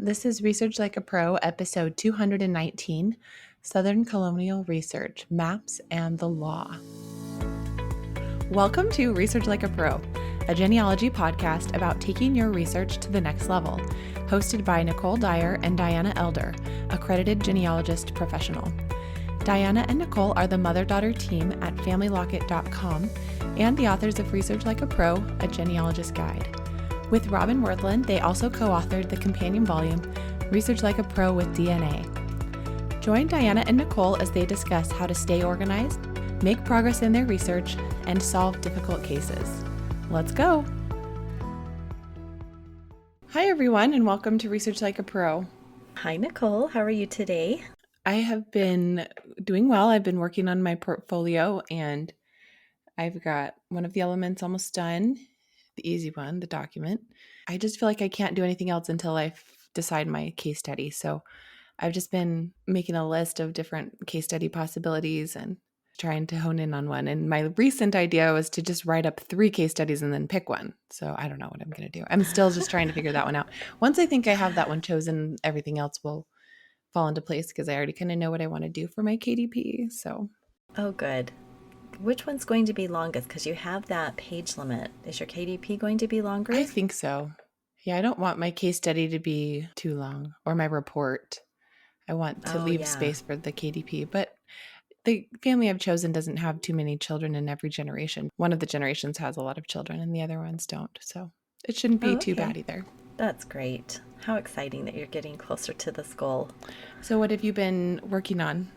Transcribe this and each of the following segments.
This is Research Like a Pro, episode 219, Southern Colonial Research, Maps and the Law. Welcome to Research Like a Pro, a genealogy podcast about taking your research to the next level, hosted by Nicole Dyer and Diana Elder, accredited genealogist professional. Diana and Nicole are the mother-daughter team at FamilyLocket.com and the authors of Research Like a Pro, a genealogist guide. With Robin Worthland, they also co-authored the companion volume, Research Like a Pro with DNA. Join Diana and Nicole as they discuss how to stay organized, make progress in their research, and solve difficult cases. Let's go! Hi everyone, and welcome to Research Like a Pro. Hi Nicole, how are you today? I have been doing well. I've been working on my portfolio, and I've got one of the elements almost done. The easy one, the document. I just feel like I can't do anything else until I decide my case study. So I've just been making a list of different case study possibilities and trying to hone in on one. And my recent idea was to just write up 3 case studies and then pick one. So I don't know what I'm going to do. I'm still just trying to figure that one out. Once I think I have that one chosen, everything else will fall into place because I already kind of know what I want to do for my KDP. So. Oh, good. Which one's going to be longest? Because you have that page limit. Is your KDP going to be longer? I think so. Yeah, I don't want my case study to be too long or my report. I want to leave space for the KDP, but the family I've chosen doesn't have too many children in every generation. One of the generations has a lot of children and the other ones don't. So it shouldn't be too bad either. That's great. How exciting that you're getting closer to this goal. So what have you been working on?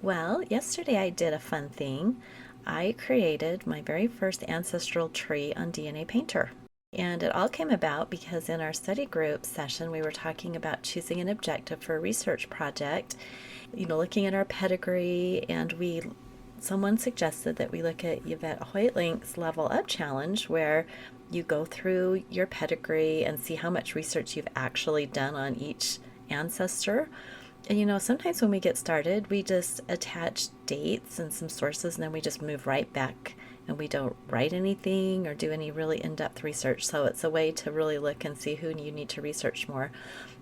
Well, yesterday I did a fun thing. I created my very first ancestral tree on DNA Painter. And it all came about because in our study group session, we were talking about choosing an objective for a research project, looking at our pedigree, and someone suggested that we look at Yvette Hoytlink's Level Up Challenge, where you go through your pedigree and see how much research you've actually done on each ancestor. And sometimes when we get started, we just attach dates and some sources, and then we just move right back, and we don't write anything or do any really in-depth research. So it's a way to really look and see who you need to research more.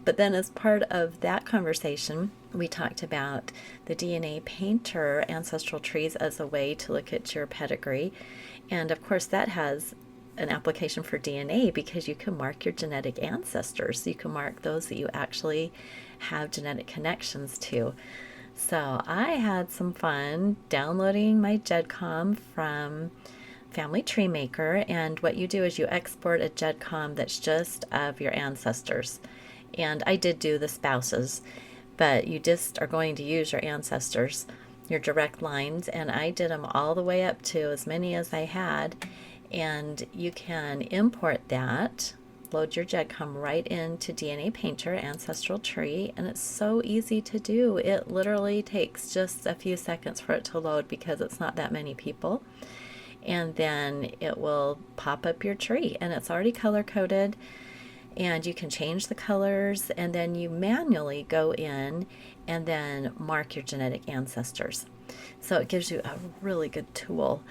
But then as part of that conversation, we talked about the DNA Painter ancestral trees as a way to look at your pedigree. And of course, that has an application for DNA because you can mark your genetic ancestors. You can mark those that you actually have genetic connections to. So I had some fun downloading my GEDCOM from Family Tree Maker, and what you do is you export a GEDCOM that's just of your ancestors. And I did do the spouses, but you just are going to use your ancestors, your direct lines, and I did them all the way up to as many as I had. And you can import that, load your GEDCOM right into DNA Painter Ancestral Tree, and it's so easy to do. It literally takes just a few seconds for it to load because it's not that many people. And then it will pop up your tree, and it's already color-coded, and you can change the colors, and then you manually go in and then mark your genetic ancestors. So it gives you a really good tool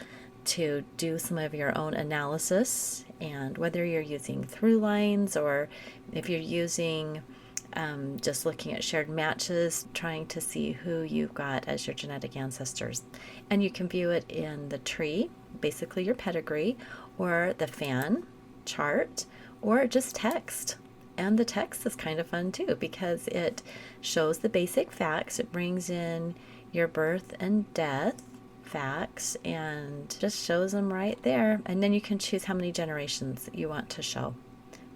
to do some of your own analysis, and whether you're using through lines or if you're using just looking at shared matches, trying to see who you've got as your genetic ancestors. And you can view it in the tree, basically your pedigree, or the fan chart, or just text. And the text is kind of fun too because it shows the basic facts. It brings in your birth and death facts and just shows them right there, and then you can choose how many generations you want to show.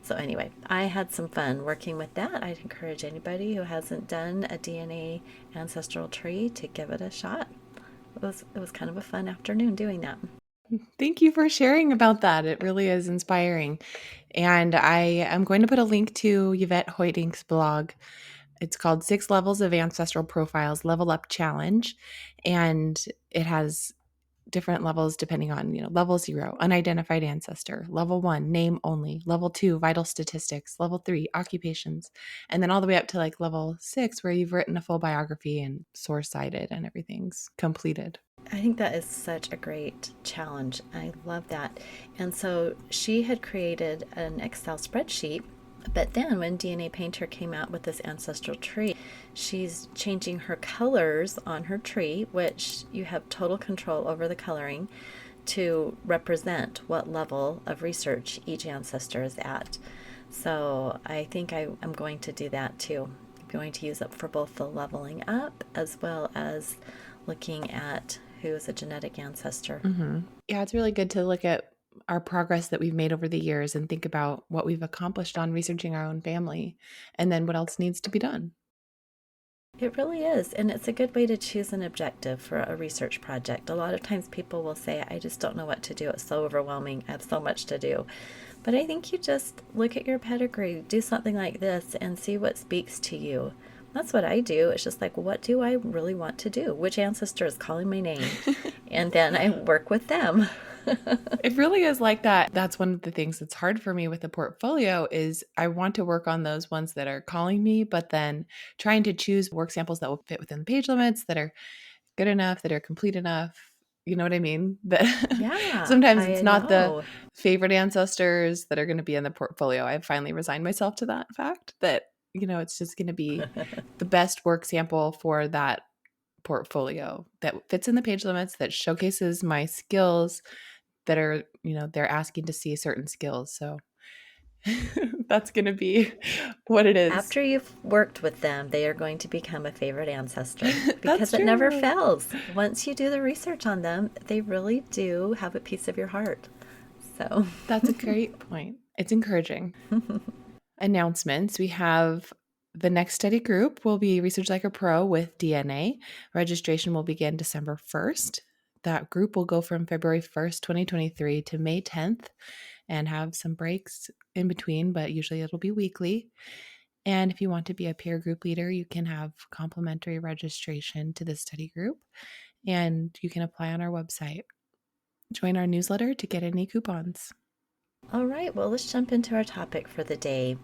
So anyway, I had some fun working with that. I'd encourage anybody who hasn't done a DNA ancestral tree to give it a shot. It was kind of a fun afternoon doing that. Thank you for sharing about that. It really is inspiring. And I am going to put a link to Yvette Hoytlink's blog. It's called 6 Levels of Ancestral Profiles Level Up Challenge. And it has different levels depending on, level 0, unidentified ancestor, level 1, name only, level 2, vital statistics, level 3, occupations, and then all the way up to like level 6 where you've written a full biography and source cited and everything's completed. I think that is such a great challenge. I love that. And so she had created an Excel spreadsheet But then when DNA Painter came out with this ancestral tree, she's changing her colors on her tree, which you have total control over the coloring, to represent what level of research each ancestor is at. So I think I'm going to do that too. I'm going to use it for both the leveling up as well as looking at who is a genetic ancestor. Yeah, it's really good to look at our progress that we've made over the years and think about what we've accomplished on researching our own family and then what else needs to be done. It really is, and it's a good way to choose an objective for a research project. A lot of times people will say, I just don't know what to do. It's so overwhelming. I have so much to do. But I think you just look at your pedigree, do something like this, and see what speaks to you. That's what I do. It's just like, what do I really want to do? Which ancestor is calling my name? And then I work with them. It really is like that. That's one of the things that's hard for me with the portfolio is I want to work on those ones that are calling me, but then trying to choose work samples that will fit within the page limits, that are good enough, that are complete enough. You know what I mean? That Yeah, sometimes it's I not the know. favorite ancestors that are going to be in the portfolio. I've finally resigned myself to that fact that, it's just going to be the best work sample for that portfolio that fits in the page limits, that showcases my skills, that are, they're asking to see certain skills. So that's going to be what it is. After you've worked with them, they are going to become a favorite ancestor That's because it never true. fails. Once you do the research on them, they really do have a piece of your heart. So, That's a great point. It's encouraging. Announcements. We have the next study group will be Research Like a Pro with DNA. Registration will begin December 1st. That group will go from February 1st, 2023 to May 10th and have some breaks in between, but usually it'll be weekly. And if you want to be a peer group leader, you can have complimentary registration to the study group and you can apply on our website. Join our newsletter to get any coupons. all right, well, let's jump into our topic for the day.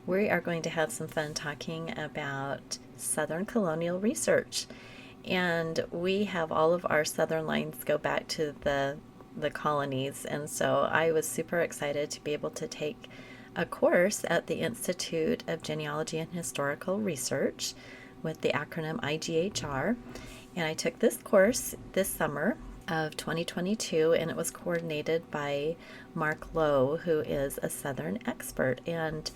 We are going to have some fun talking about Southern colonial research. And we have all of our southern lines go back to the colonies. And so I was super excited to be able to take a course at the Institute of Genealogy and Historical Research with the acronym IGHR. And I took this course this summer of 2022, and it was coordinated by Mark Lowe, who is a Southern expert. And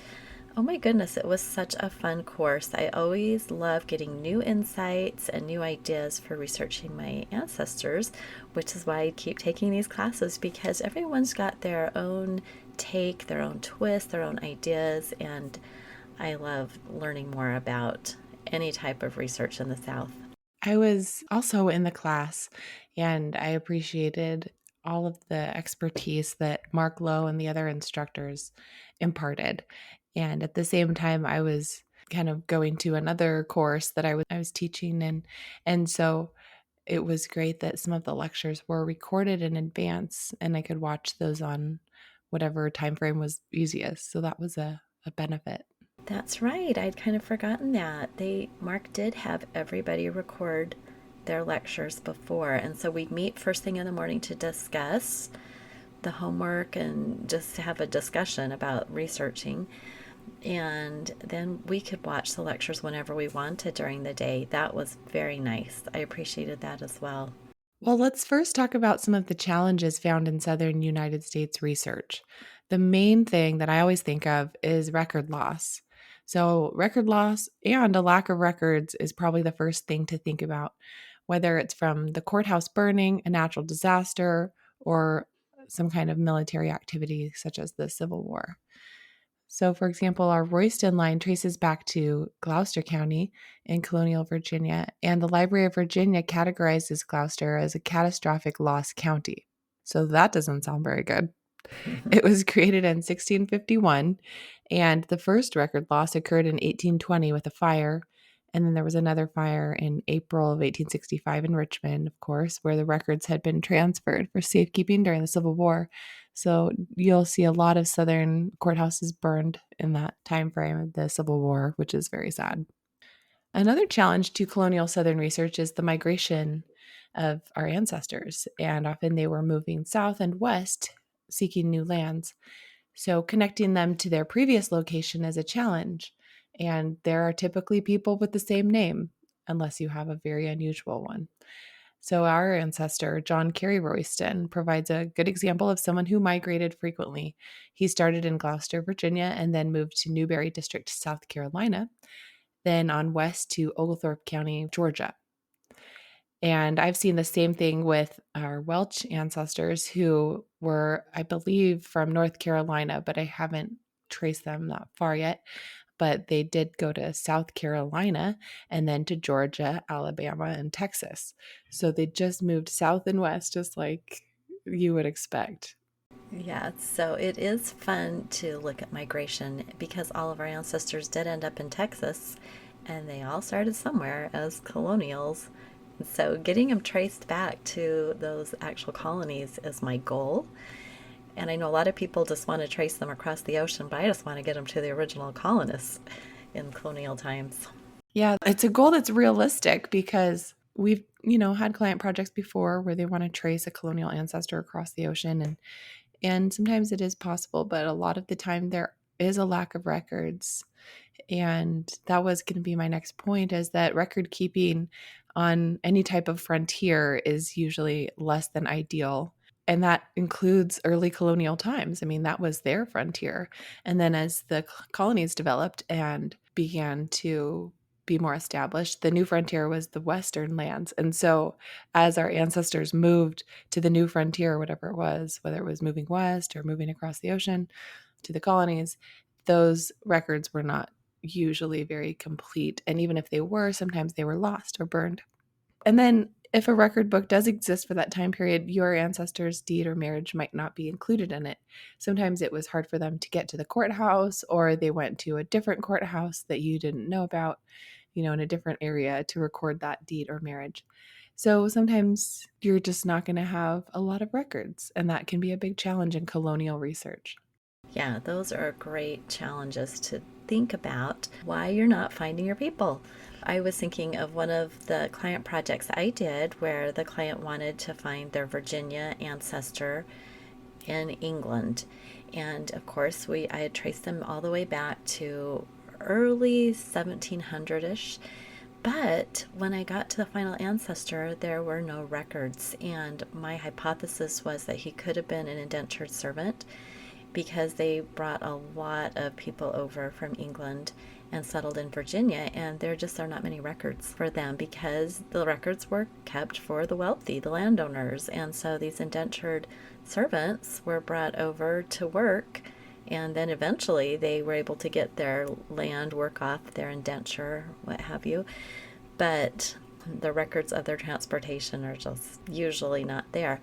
oh my goodness, it was such a fun course. I always love getting new insights and new ideas for researching my ancestors, which is why I keep taking these classes because everyone's got their own take, their own twist, their own ideas, and I love learning more about any type of research in the South. I was also in the class and I appreciated all of the expertise that Mark Lowe and the other instructors imparted. And at the same time, I was kind of going to another course that I was teaching and so it was great that some of the lectures were recorded in advance and I could watch those on whatever time frame was easiest. So that was a benefit. That's right. I'd kind of forgotten that. Mark did have everybody record their lectures before. And so we'd meet first thing in the morning to discuss the homework and just to have a discussion about researching. And then we could watch the lectures whenever we wanted during the day. That was very nice. I appreciated that as well. Well, let's first talk about some of the challenges found in Southern United States research. The main thing that I always think of is record loss. So, record loss and a lack of records is probably the first thing to think about, whether it's from the courthouse burning, a natural disaster, or some kind of military activity such as the Civil War. So, for example, our Royston line traces back to Gloucester County in Colonial Virginia, and the Library of Virginia categorizes Gloucester as a catastrophic loss county. So, that doesn't sound very good. It was created in 1651, and the first record loss occurred in 1820 with a fire. And then there was another fire in April of 1865 in Richmond, of course, where the records had been transferred for safekeeping during the Civil War. So you'll see a lot of Southern courthouses burned in that time frame of the Civil War, which is very sad. Another challenge to colonial Southern research is the migration of our ancestors, and often they were moving south and west seeking new lands. So connecting them to their previous location is a challenge. And there are typically people with the same name, unless you have a very unusual one. So, our ancestor, John Carey Royston, provides a good example of someone who migrated frequently. He started in Gloucester, Virginia, and then moved to Newberry District, South Carolina, then on west to Oglethorpe County, Georgia. And I've seen the same thing with our Welch ancestors who were, I believe, from North Carolina, but I haven't traced them that far yet. But they did go to South Carolina and then to Georgia, Alabama, and Texas. So they just moved south and west, just like you would expect. Yeah, so it is fun to look at migration because all of our ancestors did end up in Texas and they all started somewhere as colonials. So getting them traced back to those actual colonies is my goal. And I know a lot of people just want to trace them across the ocean, but I just want to get them to the original colonists in colonial times. Yeah, it's a goal that's realistic because we've, had client projects before where they want to trace a colonial ancestor across the ocean and sometimes it is possible, but a lot of the time there is a lack of records. And that was going to be my next point is that record keeping on any type of frontier is usually less than ideal. And that includes early colonial times. I mean, that was their frontier. And then as the colonies developed and began to be more established, the new frontier was the Western lands. And so as our ancestors moved to the new frontier, whatever it was, whether it was moving west or moving across the ocean to the colonies, those records were not usually very complete. And even if they were, sometimes they were lost or burned. And then if a record book does exist for that time period, your ancestor's deed or marriage might not be included in it. Sometimes it was hard for them to get to the courthouse, or they went to a different courthouse that you didn't know about, in a different area to record that deed or marriage. So sometimes you're just not going to have a lot of records, and that can be a big challenge in colonial research. Yeah, those are great challenges to think about why you're not finding your people. I was thinking of one of the client projects I did where the client wanted to find their Virginia ancestor in England. And of course, I had traced them all the way back to early 1700-ish. But when I got to the final ancestor, there were no records. And my hypothesis was that he could have been an indentured servant because they brought a lot of people over from England and settled in Virginia, and there just are not many records for them because the records were kept for the wealthy, the landowners, and so these indentured servants were brought over to work, and then eventually they were able to get their land, work off their indenture, what have you, but the records of their transportation are just usually not there.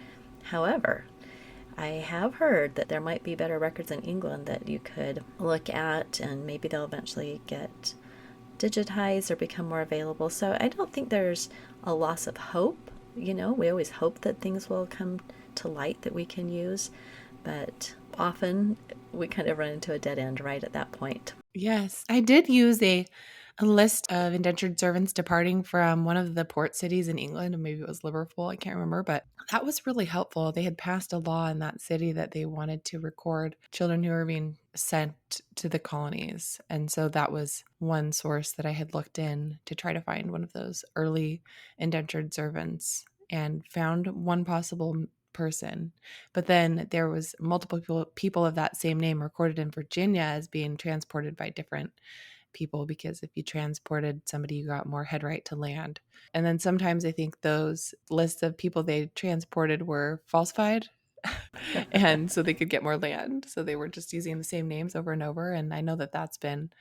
However, I have heard that there might be better records in England that you could look at, and maybe they'll eventually get digitized or become more available. So I don't think there's a loss of hope. We always hope that things will come to light that we can use, but often we kind of run into a dead end right at that point. Yes, I did use a list of indentured servants departing from one of the port cities in England, and maybe it was Liverpool, I can't remember, but that was really helpful. They had passed a law in that city that they wanted to record children who were being sent to the colonies. And so that was one source that I had looked in to try to find one of those early indentured servants and found one possible person. But then there was multiple people of that same name recorded in Virginia as being transported by different people, because if you transported somebody, you got more head right to land. And then sometimes I think those lists of people they transported were falsified. And so they could get more land. So they were just using the same names over and over. And I know that that's been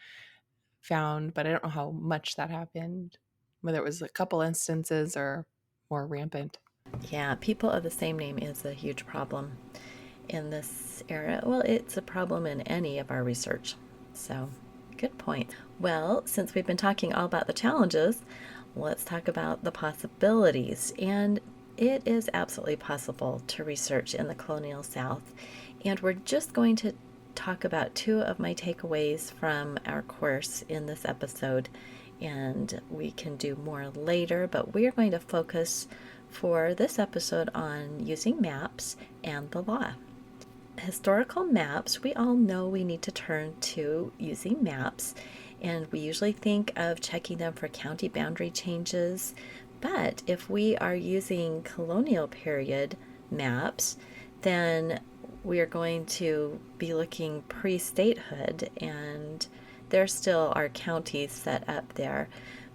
found, but I don't know how much that happened, whether it was a couple instances or more rampant. Yeah, people of the same name is a huge problem in this era. Well, it's a problem in any of our research. So, good point. Well, since we've been talking all about the challenges, let's talk about the possibilities. And it is absolutely possible to research in the colonial South. And we're just going to talk about two of my takeaways from our course in this episode. And we can do more later, but we are going to focus for this episode on using maps and the law. Historical maps, we all know we need to turn to using maps, and we usually think of checking them for county boundary changes. But if we are using colonial period maps, then we are going to be looking pre statehood, and there still are counties set up there.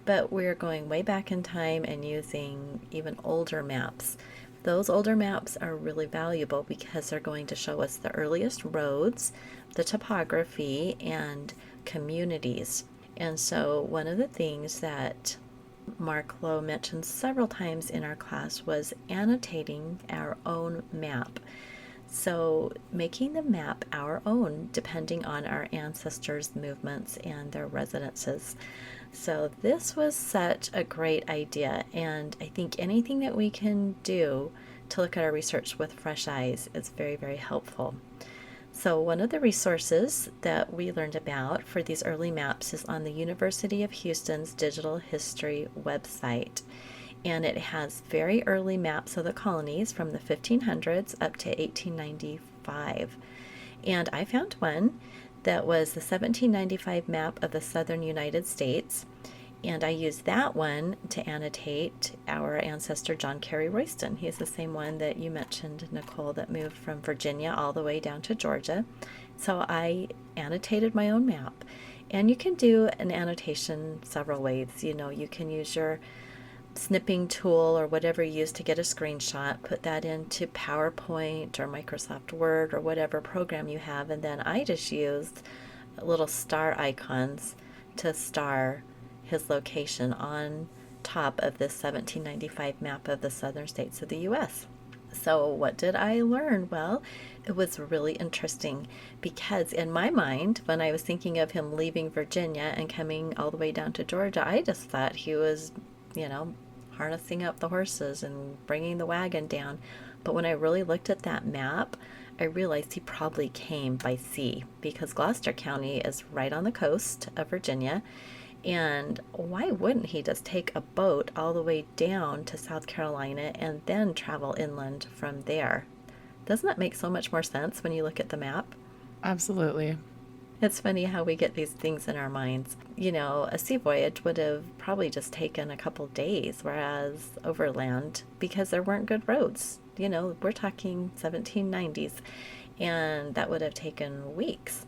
But we're going way back in time and using even older maps. Those older maps are really valuable because they're going to show us the earliest roads, the topography, and communities. And so, one of the things that Mark Lowe mentioned several times in our class was annotating our own map. So, making the map our own depending on our ancestors' movements and their residences. So, this was such a great idea, and I think anything that we can do to look at our research with fresh eyes is very, very helpful. So, one of the resources that we learned about for these early maps is on the University of Houston's Digital History website. And it has very early maps of the colonies from the 1500s up to 1895. And I found one that was the 1795 map of the southern United States. And I used that one to annotate our ancestor, John Carey Royston. He's the same one that you mentioned, Nicole, that moved from Virginia all the way down to Georgia. So I annotated my own map. And you can do an annotation several ways. You can use your snipping tool or whatever you use to get a screenshot, put that into PowerPoint or Microsoft Word or whatever program you have, and then I just used little star icons to star his location on top of this 1795 map of the southern states of the US. So, what did I learn? Well, it was really interesting because, in my mind, when I was thinking of him leaving Virginia and coming all the way down to Georgia, I just thought he was, you know, harnessing up the horses and bringing the wagon down. But when I really looked at that map, I realized he probably came by sea because Gloucester County is right on the coast of Virginia. And why wouldn't he just take a boat all the way down to South Carolina and then travel inland from there? Doesn't that make so much more sense when you look at the map? Absolutely. It's funny how we get these things in our minds. A sea voyage would have probably just taken a couple days, whereas overland, because there weren't good roads, we're talking 1790s, and that would have taken weeks.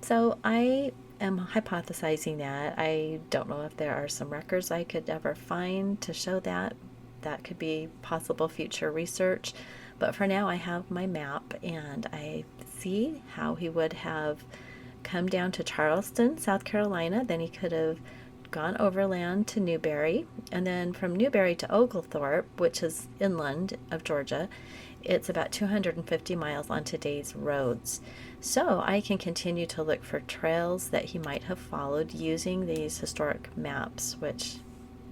So I am hypothesizing that. I don't know if there are some records I could ever find to show that. That could be possible future research. But for now, I have my map and I see how he would have come down to Charleston, South Carolina. Then he could have gone overland to Newberry, and then from Newberry to Oglethorpe, which is inland of Georgia. It's about 250 miles on today's roads. So I can continue to look for trails that he might have followed using these historic maps, which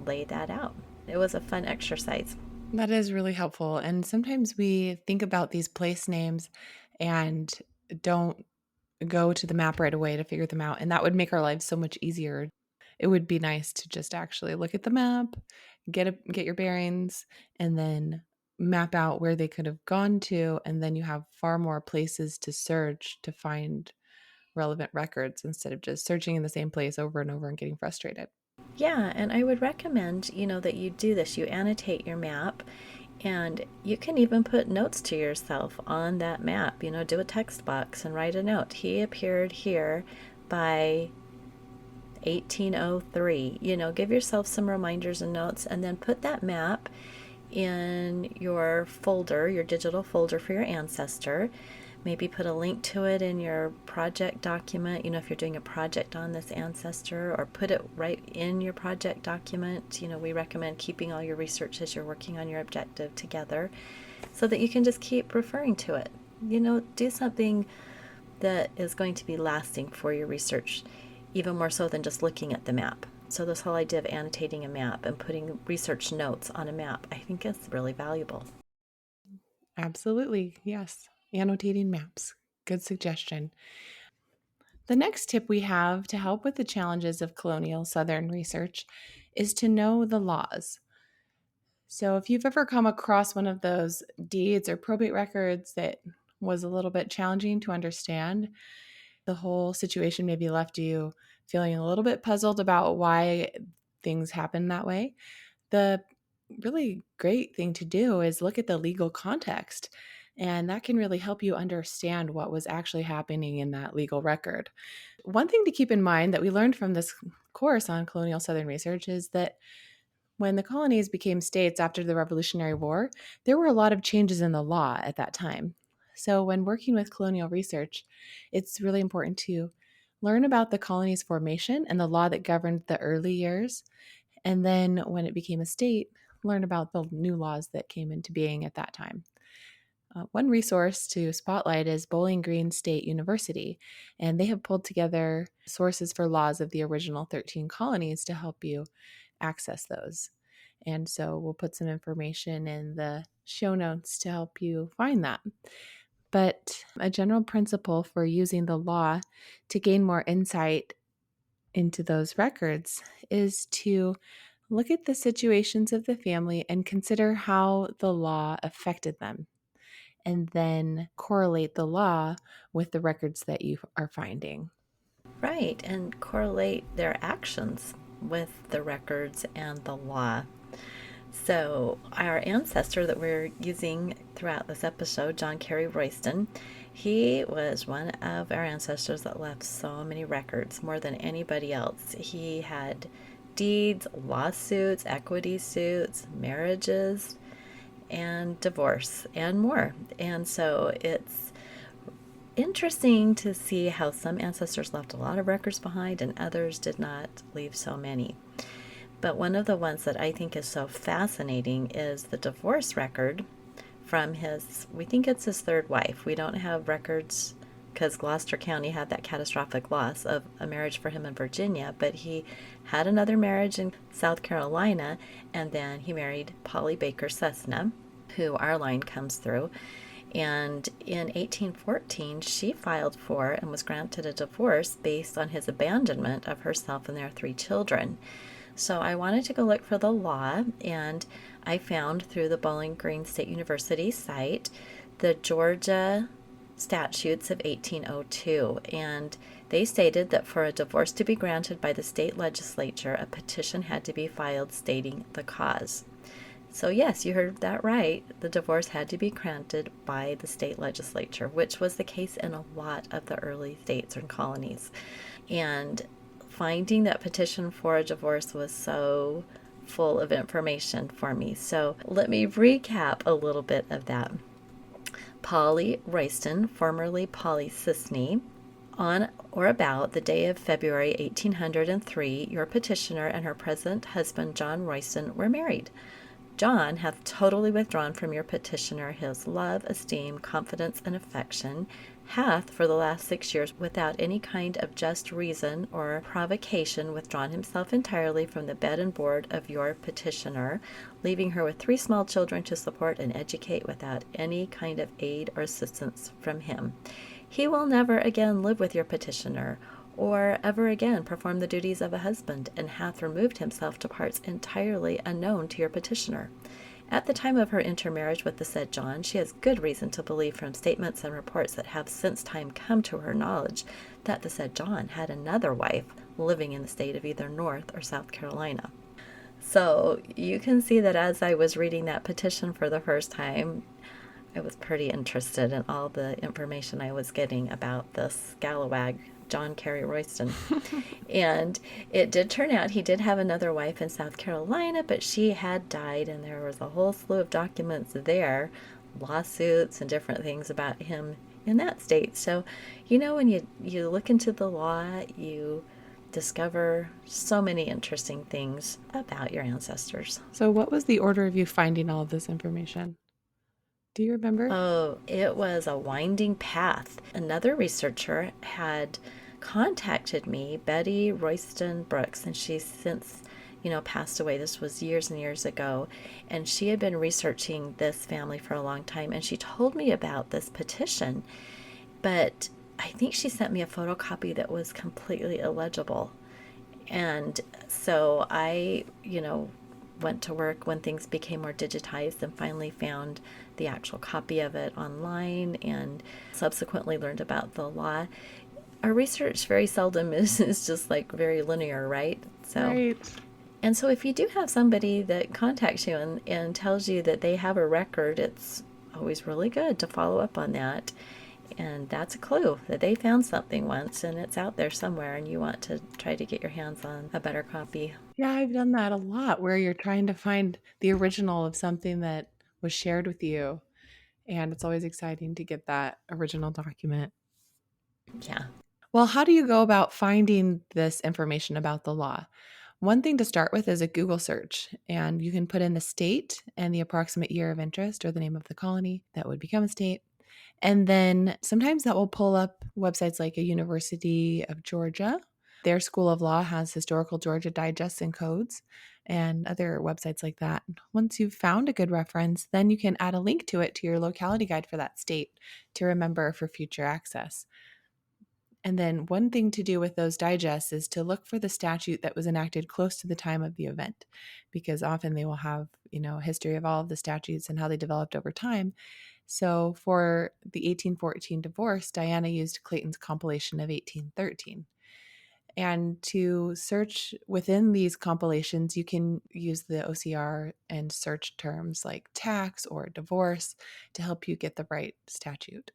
lay that out. It was a fun exercise. That is really helpful. And sometimes we think about these place names and don't go to the map right away to figure them out. And that would make our lives so much easier. It would be nice to just actually look at the map, get your bearings, and then map out where they could have gone to. And then you have far more places to search to find relevant records instead of just searching in the same place over and over and getting frustrated. Yeah, and I would recommend, that you do this. You annotate your map and you can even put notes to yourself on that map. Do a text box and write a note. He appeared here by 1803. Give yourself some reminders and notes and then put that map in your folder, your digital folder for your ancestor. Maybe put a link to it in your project document, if you're doing a project on this ancestor, or put it right in your project document. We recommend keeping all your research as you're working on your objective together so that you can just keep referring to it. Do something that is going to be lasting for your research, even more so than just looking at the map. So this whole idea of annotating a map and putting research notes on a map, I think is really valuable. Absolutely. Yes. Annotating maps. Good suggestion. The next tip we have to help with the challenges of colonial Southern research is to know the laws. So, if you've ever come across one of those deeds or probate records that was a little bit challenging to understand. The whole situation maybe left you feeling a little bit puzzled about why things happen that way. The really great thing to do is look at the legal context, and that can really help you understand what was actually happening in that legal record. One thing to keep in mind that we learned from this course on colonial Southern research is that when the colonies became states after the Revolutionary War, there were a lot of changes in the law at that time. So, when working with colonial research, it's really important to learn about the colony's formation and the law that governed the early years. And then, when it became a state, learn about the new laws that came into being at that time. One resource to spotlight is Bowling Green State University, and they have pulled together sources for laws of the original 13 colonies to help you access those. And so we'll put some information in the show notes to help you find that. But a general principle for using the law to gain more insight into those records is to look at the situations of the family and consider how the law affected them, and then correlate the law with the records that you are finding. Right, and correlate their actions with the records and the law. So, our ancestor that we're using throughout this episode, John Carey Royston, he was one of our ancestors that left so many records, more than anybody else. He had deeds, lawsuits, equity suits, marriages, and divorce, and more. And so it's interesting to see how some ancestors left a lot of records behind and others did not leave so many. But one of the ones that I think is so fascinating is the divorce record from we think it's his third wife. We don't have records because Gloucester County had that catastrophic loss of a marriage for him in Virginia, but he had another marriage in South Carolina, and then he married Polly Baker Cessna, who our line comes through. And in 1814, she filed for and was granted a divorce based on his abandonment of herself and their 3 children. So I wanted to go look for the law, and I found through the Bowling Green State University site the Georgia statutes of 1802, and they stated that for a divorce to be granted by the state legislature, a petition had to be filed stating the cause. So yes, you heard that right. The divorce had to be granted by the state legislature, which was the case in a lot of the early states and colonies. And finding that petition for a divorce was so full of information for me. So let me recap a little bit of that. Polly Royston, formerly Polly Sisney, on or about the day of February 1803, your petitioner and her present husband John Royston were married. John hath totally withdrawn from your petitioner his love, esteem, confidence, and affection, hath for the last 6 years, without any kind of just reason or provocation, withdrawn himself entirely from the bed and board of your petitioner, leaving her with 3 small children to support and educate without any kind of aid or assistance from him. He will never again live with your petitioner, or ever again perform the duties of a husband, and hath removed himself to parts entirely unknown to your petitioner. At the time of her intermarriage with the said John, she has good reason to believe from statements and reports that have since time come to her knowledge that the said John had another wife living in the state of either North or South Carolina. So you can see that as I was reading that petition for the first time, I was pretty interested in all the information I was getting about this scalawag, John Carey Royston. And it did turn out he did have another wife in South Carolina, but she had died, and there was a whole slew of documents there, lawsuits and different things about him in that state. So, when you look into the law, you discover so many interesting things about your ancestors. So, what was the order of you finding all of this information? Do you remember? Oh, it was a winding path. Another researcher had contacted me, Betty Royston Brooks, and she's since, passed away. This was years and years ago. And she had been researching this family for a long time, and she told me about this petition. But I think she sent me a photocopy that was completely illegible. And so I, went to work when things became more digitized and finally found the actual copy of it online and subsequently learned about the law. Our research very seldom is just like very linear, right? So, Right. and so if you do have somebody that contacts you and tells you that they have a record, it's always really good to follow up on that. And that's a clue that they found something once and it's out there somewhere and you want to try to get your hands on a better copy. Yeah, I've done that a lot where you're trying to find the original of something that was shared with you. And it's always exciting to get that original document. Yeah. Well, how do you go about finding this information about the law? One thing to start with is a Google search, and you can put in the state and the approximate year of interest or the name of the colony that would become a state. And then sometimes that will pull up websites like a University of Georgia. Their School of Law has historical Georgia digests and codes and other websites like that. Once you've found a good reference, then you can add a link to it to your locality guide for that state to remember for future access. And then one thing to do with those digests is to look for the statute that was enacted close to the time of the event, because often they will have, a history of all of the statutes and how they developed over time. So for the 1814 divorce, Diana used Clayton's compilation of 1813. And to search within these compilations, you can use the OCR and search terms like tax or divorce to help you get the right statute.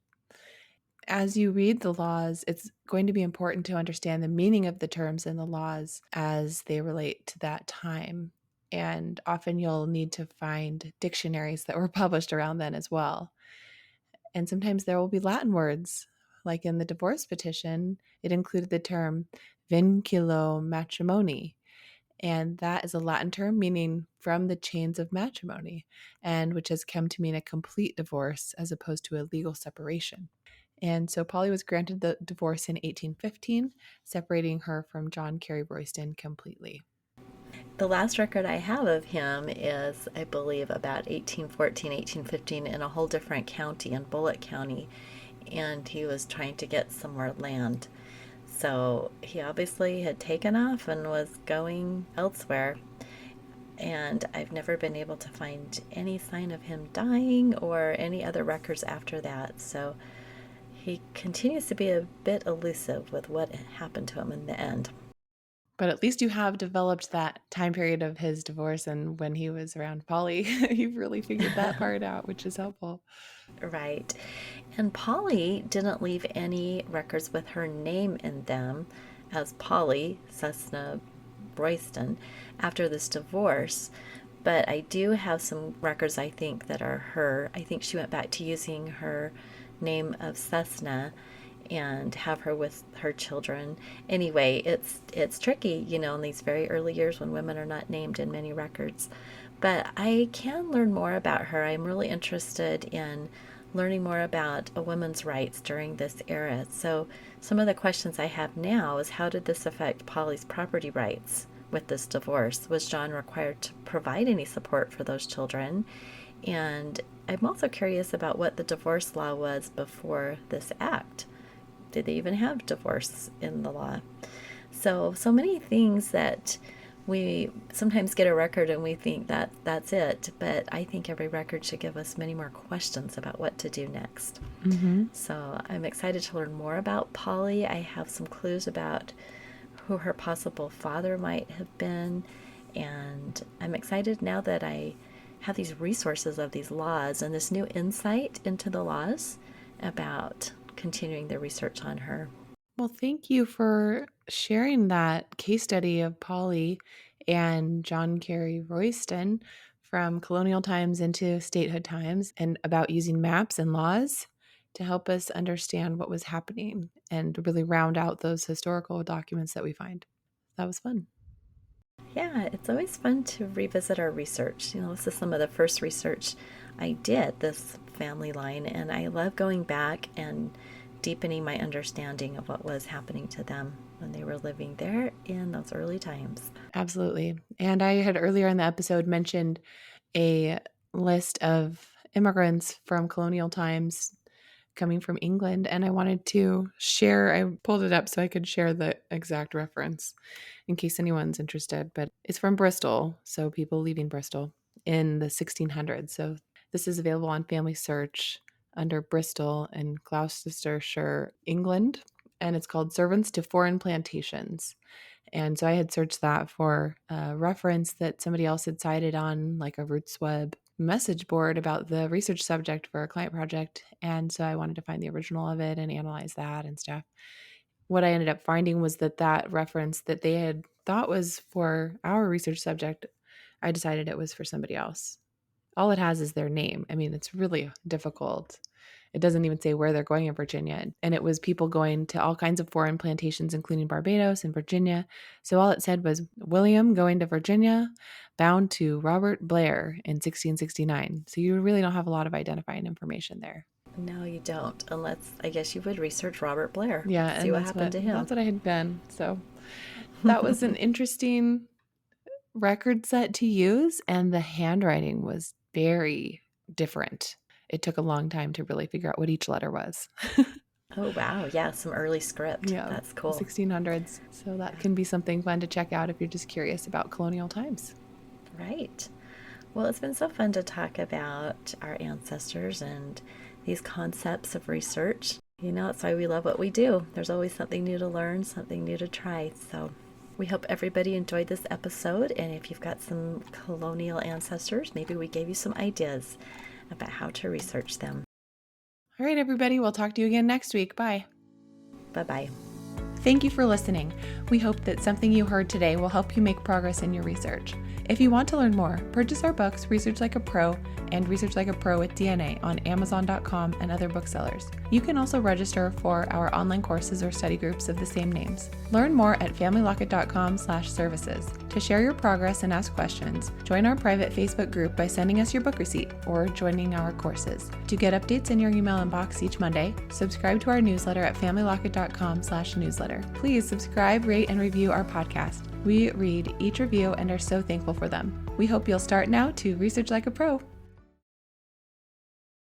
As you read the laws, it's going to be important to understand the meaning of the terms in the laws as they relate to that time. And often you'll need to find dictionaries that were published around then as well. And sometimes there will be Latin words, like in the divorce petition, it included the term vinculo matrimoni. And that is a Latin term meaning from the chains of matrimony, and which has come to mean a complete divorce as opposed to a legal separation. And so Polly was granted the divorce in 1815, separating her from John Carey Royston completely. The last record I have of him is, I believe, about 1814, 1815 in a whole different county, in Bullitt County, and he was trying to get some more land. So he obviously had taken off and was going elsewhere. And I've never been able to find any sign of him dying or any other records after that. So he continues to be a bit elusive with what happened to him in the end. But at least you have developed that time period of his divorce and when he was around Polly. You've really figured that part out, which is helpful. Right. And Polly didn't leave any records with her name in them as Polly Cessna Royston after this divorce. But I do have some records I think that are her. I think she went back to using her name of Cessna and have her with her children. Anyway, it's tricky, in these very early years when women are not named in many records. But I can learn more about her. I'm really interested in learning more about a woman's rights during this era. So some of the questions I have now is how did this affect Polly's property rights with this divorce? Was John required to provide any support for those children? And I'm also curious about what the divorce law was before this act. Did they even have divorce in the law? So many things that we sometimes get a record and we think that that's it, but I think every record should give us many more questions about what to do next. Mm-hmm. So I'm excited to learn more about Polly. I have some clues about who her possible father might have been, and I'm excited now that I have these resources of these laws and this new insight into the laws about continuing the research on her. Well, thank you for sharing that case study of Polly and John Carey Royston from colonial times into statehood times and about using maps and laws to help us understand what was happening and really round out those historical documents that we find. That was fun. Yeah, it's always fun to revisit our research. This is some of the first research I did, this family line, and I love going back and deepening my understanding of what was happening to them when they were living there in those early times. Absolutely. And I had earlier in the episode mentioned a list of immigrants from colonial times coming from England, and I wanted to share. I pulled it up so I could share the exact reference in case anyone's interested. But it's from Bristol, so people leaving Bristol in the 1600s. So this is available on Family Search under Bristol in Gloucestershire, England, and it's called Servants to Foreign Plantations. And so I had searched that for a reference that somebody else had cited on like a Roots Web message board about the research subject for a client project. And so I wanted to find the original of it and analyze that and stuff. What I ended up finding was that reference that they had thought was for our research subject, I decided it was for somebody else. All it has is their name. I mean, it's really difficult. It doesn't even say where they're going in Virginia. And it was people going to all kinds of foreign plantations, including Barbados and Virginia. So all it said was William going to Virginia, bound to Robert Blair in 1669. So you really don't have a lot of identifying information there. No, you don't, unless I guess you would research Robert Blair, Yeah, see and what happened to him. that's what I had been. So that was an interesting record set to use, and the handwriting was very different. It took a long time to really figure out what each letter was. Oh, wow. Yeah, some early script. Yeah, That's cool. 1600s. So that can be something fun to check out if you're just curious about colonial times. Right. Well, it's been so fun to talk about our ancestors and these concepts of research. That's why we love what we do. There's always something new to learn, something new to try. So we hope everybody enjoyed this episode. And if you've got some colonial ancestors, maybe we gave you some ideas about how to research them. All right, everybody. We'll talk to you again next week. Bye. Bye-bye. Thank you for listening. We hope that something you heard today will help you make progress in your research. If you want to learn more, purchase our books, Research Like a Pro and Research Like a Pro with DNA on Amazon.com and other booksellers. You can also register for our online courses or study groups of the same names. Learn more at familylocket.com/services. To share your progress and ask questions, join our private Facebook group by sending us your book receipt or joining our courses. To get updates in your email inbox each Monday, subscribe to our newsletter at familylocket.com/newsletter. Please subscribe, rate, and review our podcast. We read each review and are so thankful for them. We hope you'll start now to research like a pro.